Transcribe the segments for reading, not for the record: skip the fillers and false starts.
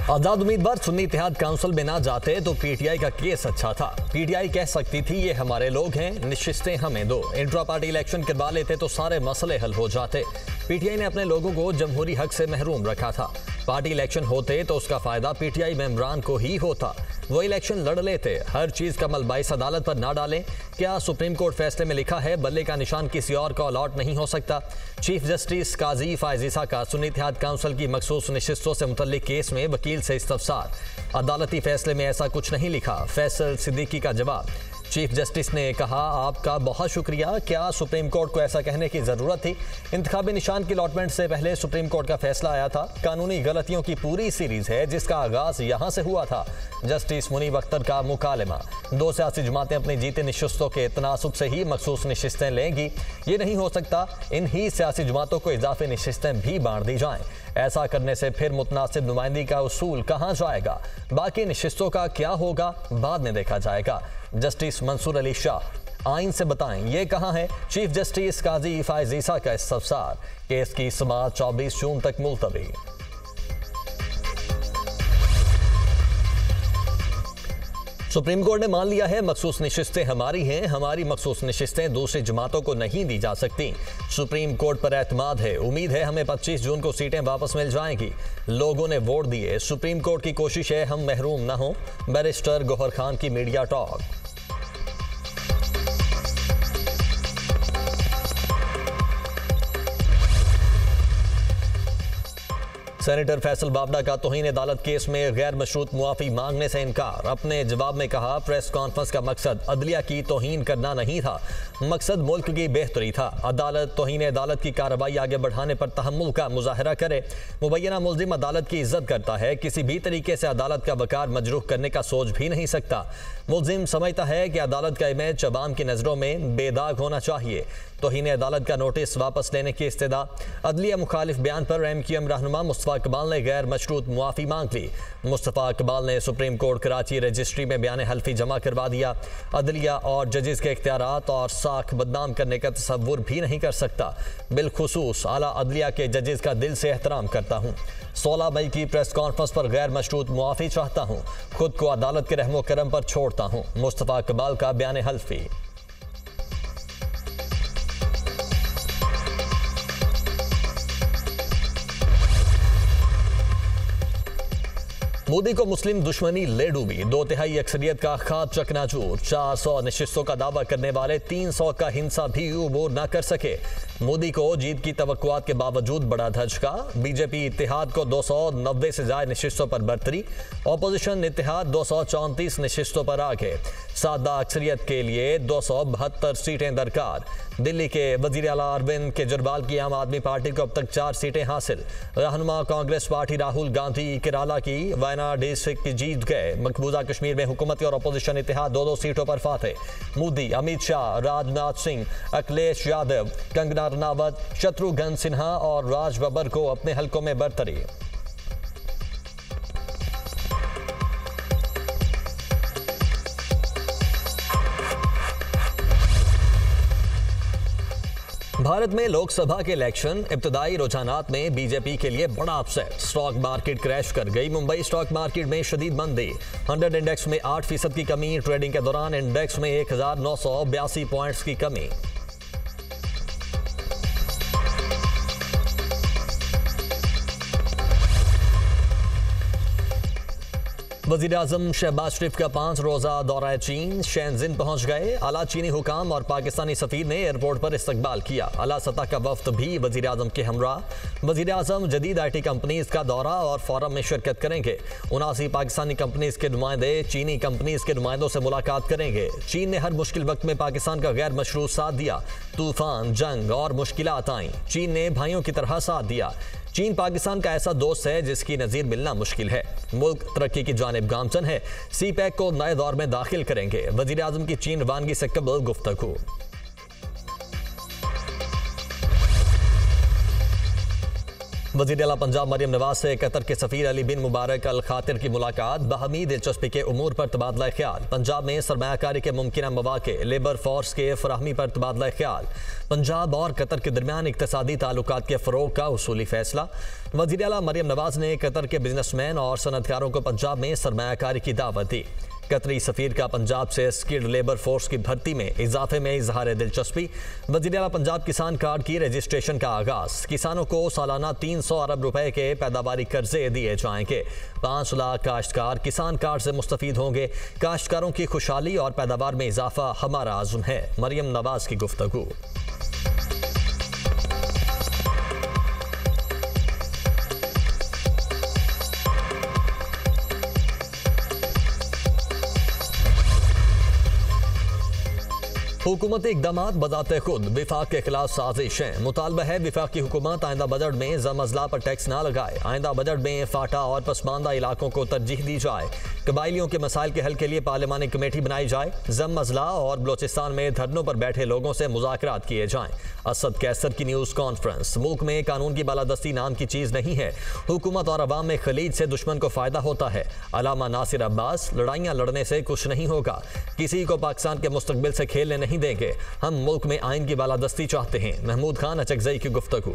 आजाद उम्मीदवार सुन्नी इत्तेहाद काउंसिल में ना जाते तो पीटीआई का केस अच्छा था। पीटीआई कह सकती थी ये हमारे लोग हैं, निश्चितें हमें दो। इंट्रा पार्टी इलेक्शन करवा लेते तो सारे मसले हल हो जाते। पीटीआई ने अपने लोगों को जमहूरी हक से महरूम रखा था। पार्टी इलेक्शन होते तो उसका फायदा पीटीआई मेंबरान को ही होता। वो इलेक्शन लड़ लेते। हर चीज का मलबा इस अदालत पर ना डालें। क्या सुप्रीम कोर्ट फैसले में लिखा है बल्ले का निशान किसी और को अलॉट नहीं हो सकता? चीफ जस्टिस काजी फायज ईसा का सुन्नी इत्तेहाद काउंसिल की मखसूस नशिस्तों से मुतल्लिक केस में वकील से इस्तफसार। अदालती फैसले में ऐसा कुछ नहीं लिखा। फैसल सिद्दीकी का जवाब। चीफ जस्टिस ने कहा, आपका बहुत शुक्रिया, क्या सुप्रीम कोर्ट को ऐसा कहने की जरूरत थी? इंतखाबी निशान की अलॉटमेंट से पहले सुप्रीम कोर्ट का फैसला आया था। कानूनी गलतियों की पूरी सीरीज है जिसका आगाज यहां से हुआ था। जस्टिस मुनीब अख्तर का मुकालमा। दो सियासी जमातें अपनी जीते नशिस्तों के तनासुब से ही मखसूस नशिस्तें लेंगी। ये नहीं हो सकता इन ही सियासी जमातों को इजाफी नशिस्तें भी बांट दी जाएं। ऐसा करने से फिर मुतनासिब नुमाइंदगी का उसूल कहां जाएगा? बाकी नशिस्तों का क्या होगा बाद में देखा जाएगा। जस्टिस मंसूर अली शाह, आइन से बताएं ये कहां है? चीफ जस्टिस काजी फायज ईसा का इस्तफसार। केस की समाअत 24 जून तक मुलतवी। सुप्रीम कोर्ट ने मान लिया है मखसूस नशिस्तें हमारी हैं। हमारी मखसूस नशिस्तें दूसरी जमातों को नहीं दी जा सकती। सुप्रीम कोर्ट पर एतमाद है। उम्मीद है हमें 25 जून को सीटें वापस मिल जाएंगी। लोगों ने वोट दिए। सुप्रीम कोर्ट की कोशिश है हम महरूम न हों। बैरिस्टर गौहर खान की मीडिया टॉक। सेनेटर फैसल बावड़ा का तौहीन अदालत केस में गैर मशरूत मुआफी मांगने से इनकार। अपने जवाब में कहा, प्रेस कॉन्फ्रेंस का मकसद अदलिया की तौहीन करना नहीं था, मकसद मुल्क की बेहतरी था। अदालत तौहीन अदालत की कार्रवाई आगे बढ़ाने पर तहम्मुल का मुजाहरा करे। मुबैना मुल्जिम अदालत की इज्जत करता है, किसी भी तरीके से अदालत का वकार मजरूह करने का सोच भी नहीं सकता। मुल्जिम समझता है कि अदालत का इमेज अवाम की नज़रों में बेदाग होना चाहिए। तौहीन अदालत का नोटिस वापस लेने की इस्तदा। अदलिया मुखालिफ बयान पर MQM रहनुमा मुस्तफा इकबाल ने गैर मशरूत मुआफी मांग ली। मुस्तफा इकबाल ने सुप्रीम कोर्ट कराची रजिस्ट्री में बयान हल्फी जमा करवा दिया। अदलिया और जजेस के इख्तियारात और साख बदनाम करने का तसव्वुर भी नहीं कर सकता। बिलखुसूस आला अदलिया के जजेस का दिल से एहतराम करता हूँ। 16 मई की प्रेस कॉन्फ्रेंस पर गैर मशरूत मुआफी चाहता हूँ। खुद को अदालत के रहमो करम पर छोड़ता हूँ। मुस्तफा इकबाल का बयान हल्फी। मोदी को मुस्लिम दुश्मनी ले डूबी। 2/3 अक्सरियत का ख्वाब चकनाचूर। 400 नशिस्तों का दावा करने वाले 300 का हिंसा भी अबूर न कर सके। मोदी को जीत की तवक्कुआत के बावजूद बड़ा धचका। बीजेपी इत्तेहाद को 290 से ज्यादा नशिस्तों पर बरतरी। ऑपोजिशन इत्तेहाद 234 नशिस्तों पर आगे। सादा अक्सरियत के लिए 272 सीटें दरकार। दिल्ली के वजीर आला अरविंद केजरीवाल की आम आदमी पार्टी को अब तक 4 सीटें हासिल। रहनुमा कांग्रेस पार्टी राहुल गांधी केराला की वायनाड डिस्ट्रिक्ट की जीत गए। मकबूजा कश्मीर में हुकूमती और अपोजिशन इत्तेहाद 2-2 सीटों पर फाते। मोदी, अमित शाह, राजनाथ सिंह, अखिलेश यादव, कंगना रनावत, शत्रुघ्न सिन्हा और राज बब्बर को अपने हलकों में बरतरी। भारत में लोकसभा के इलेक्शन इब्तदाई रुझानात में बीजेपी के लिए बड़ा अपसेट। स्टॉक मार्केट क्रैश कर गई। मुंबई स्टॉक मार्केट में शदीद मंदी। 100 इंडेक्स में 8% की कमी। ट्रेडिंग के दौरान इंडेक्स में 1982 पॉइंट्स की कमी। वज़ीर आज़म शहबाज शरीफ का 5 रोज़ा दौरा चीन शेनजिन पहुंच गए। आला चीनी हुकाम और पाकिस्तानी सफ़ीर ने एयरपोर्ट पर इस्तकबाल किया। आला सतह का वफ्द भी वज़ीर आज़म के हमराह। वज़ीर आज़म जदीद IT कंपनीज़ का दौरा और फोरम में शिरकत करेंगे। 79 पाकिस्तानी कंपनीज़ के नुमाइंदे चीनी कंपनीज़ के नुमाइंदों से मुलाकात करेंगे। चीन ने हर मुश्किल वक्त में पाकिस्तान का गैर मशरूत साथ दिया। तूफान, जंग और मुश्किलात आईं, चीन ने भाइयों की तरह साथ दिया। चीन पाकिस्तान का ऐसा दोस्त है जिसकी नज़ीर मिलना मुश्किल है। मुल्क तरक्की की जानिब गामजन है। CPEC को नए दौर में दाखिल करेंगे। वज़ीर आज़म की चीन रवानगी से कबल गुफ्तगू। वज़ीर आला पंजाब मरियम नवाज से कतर के सफीर अली बिन मुबारक अल खातिर की मुलाकात, बाहमी दिलचस्पी के उमूर पर तबादला ख्याल। पंजाब में सरमायाकारी के मुमकिन मौके, लेबर फोर्स के फराहमी पर तबादला ख्याल। पंजाब और कतर के दरमियान इक्तसादी ताल्लुकात के फ़रोग का उसूली फैसला। वज़ीर आला मरियम नवाज ने कतर के बिजनेसमैन और सनतकारों को पंजाब में सरमायाकारी की दावत दी। कतरी सफीर का पंजाब से स्किल्ड लेबर फोर्स की भर्ती में इजाफे में इजहार दिलचस्पी। वज़ीर आला पंजाब किसान कार्ड की रजिस्ट्रेशन का आगाज़। किसानों को सालाना 300 अरब रुपए के पैदावारी कर्जे दिए जाएंगे। 5 लाख काश्तकार किसान कार्ड से मुस्तफीद होंगे। काश्तकारों की खुशहाली और पैदावार में इजाफा हमारा आज़म है। मरियम नवाज की गुफ्तगू। हुकूमती इक़दामात बज़ाते खुद विफाक के खिलाफ साजिश हैं। मुतालबा है विफाक की हुकूमत आइंदा बजट में ज़म अज़ला पर टैक्स ना लगाए। आइंदा बजट में फाटा और पसमानदा इलाकों को तरजीह दी जाए। कबाइलियों के मसाइल के हल के लिए पार्लिमानी कमेटी बनाई जाए। ज़म अज़ला और बलोचिस्तान में धरनों पर बैठे लोगों से मुज़ाकरात किए जाएं। असद कैसर की न्यूज़ कॉन्फ्रेंस। मुल्क में कानून की बालादस्ती नाम की चीज़ नहीं है। हुकूमत और अवाम में खलीज से दुश्मन को फ़ायदा होता है। अलामा नासिर अब्बास, लड़ाइयाँ लड़ने से कुछ नहीं होगा। किसी को पाकिस्तान के मुस्तकबिल से खेलने नहीं देंगे। हम मुल्क में आइन की बालादस्ती चाहते हैं। महमूद खान अचकजई की गुफ्तगू।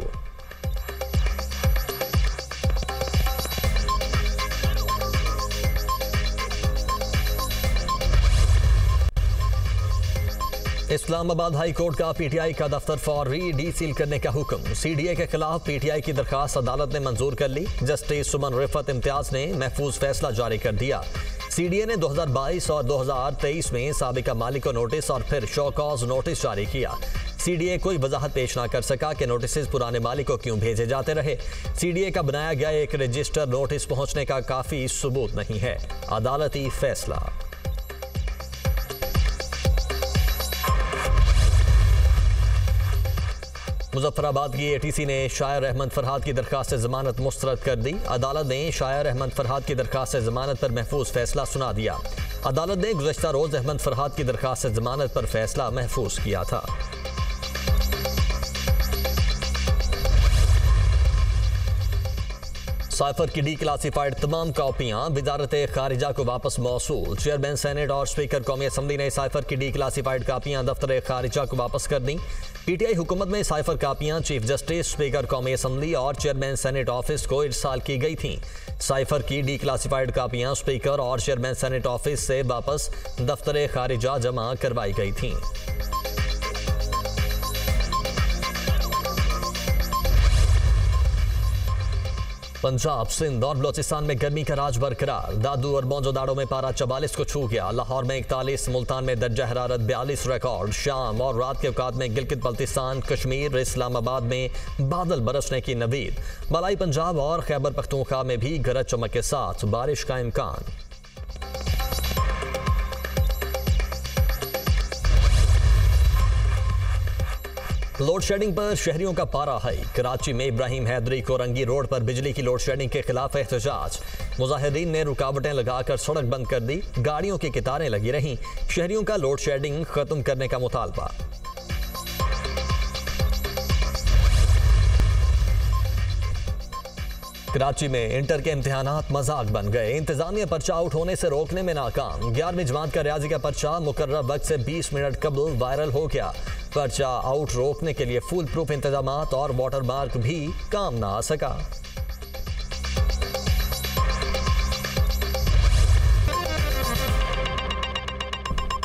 इस्लामाबाद हाई कोर्ट का पीटीआई का दफ्तर फौरी डी-सील करने का हुक्म। सीडीए के खिलाफ पीटीआई की दरखास्त अदालत ने मंजूर कर ली। जस्टिस सुमन रिफत इम्तियाज ने महफूज फैसला जारी कर दिया। सीडीए ने 2022 और 2023 में साबिका मालिक को नोटिस और फिर शो कॉज नोटिस जारी किया। सीडीए कोई वजाहत पेश ना कर सका कि नोटिस पुराने मालिक को क्यों भेजे जाते रहे। सीडीए का बनाया गया एक रजिस्टर नोटिस पहुंचने का काफी सबूत नहीं है। अदालती फैसला। मुजफ्फराबाद की एटीसी ने शायर अहमद फरहाद की दरखास्त से जमानत मुस्तरद कर दी। अदालत ने शायर अहमद फरहाद की दरखास्त से जमानत पर महफूज फैसला सुना दिया। अदालत ने गुज़श्ता रोज अहमद फरहाद की दरखास्त से जमानत पर फैसला महफूज किया था। साइफर की डी क्लासिफाइड तमाम कॉपियां वजारत खारिजा को वापस मौसूल। चेयरमैन सेनेट और स्पीकर कौमी असम्बली ने साइफर की डी क्लासिफाइड कापियां दफ्तर खारिजा को वापस कर दी। पीटीआई हुकूमत में साइफर कापियां चीफ जस्टिस, स्पीकर कौमी असम्बली और चेयरमैन सेनेट ऑफिस को इरसाल की गई थीं। साइफर की डी क्लासिफाइड कापियां स्पीकर और चेयरमैन सेनेट ऑफिस से वापस दफ्तर खारिजा जमा करवाई गई थीं। पंजाब, सिंध और बलोचिस्तान में गर्मी का राज बरकरार। दादू और मोंजोदाड़ो में पारा 44 को छू गया। लाहौर में 41, मुल्तान में दर्जा हरारत 42 रिकॉर्ड। शाम और रात के औकात में गिलगित बल्तिस्तान, कश्मीर, इस्लामाबाद में बादल बरसने की नवीद। मलाई पंजाब और खैबर पख्तूनख्वा में भी गरज चमक के साथ बारिश का इम्कान। लोड शेडिंग पर शहरियों का पारा हाई। कराची में इब्राहिम हैदरी कोरंगी रोड पर बिजली की लोड शेडिंग के खिलाफ एहतजाज। मुजाहिदीन ने रुकावटें लगाकर सड़क बंद कर दी। गाड़ियों की कतारें लगी रहीं। शहरियों का लोड शेडिंग खत्म करने का मुतालबा। कराची में इंटर के इम्तिहानात मजाक बन गए। इंतजामिया पर्चा आउट होने से रोकने में नाकाम। 11वीं जमात का रियाजी का पर्चा मुकर्रर वक्त से 20 मिनट कबल वायरल हो गया। पर्चा आउट रोकने के लिए फुल प्रूफ इंतजामात और वाटर मार्क भी काम ना आ सका।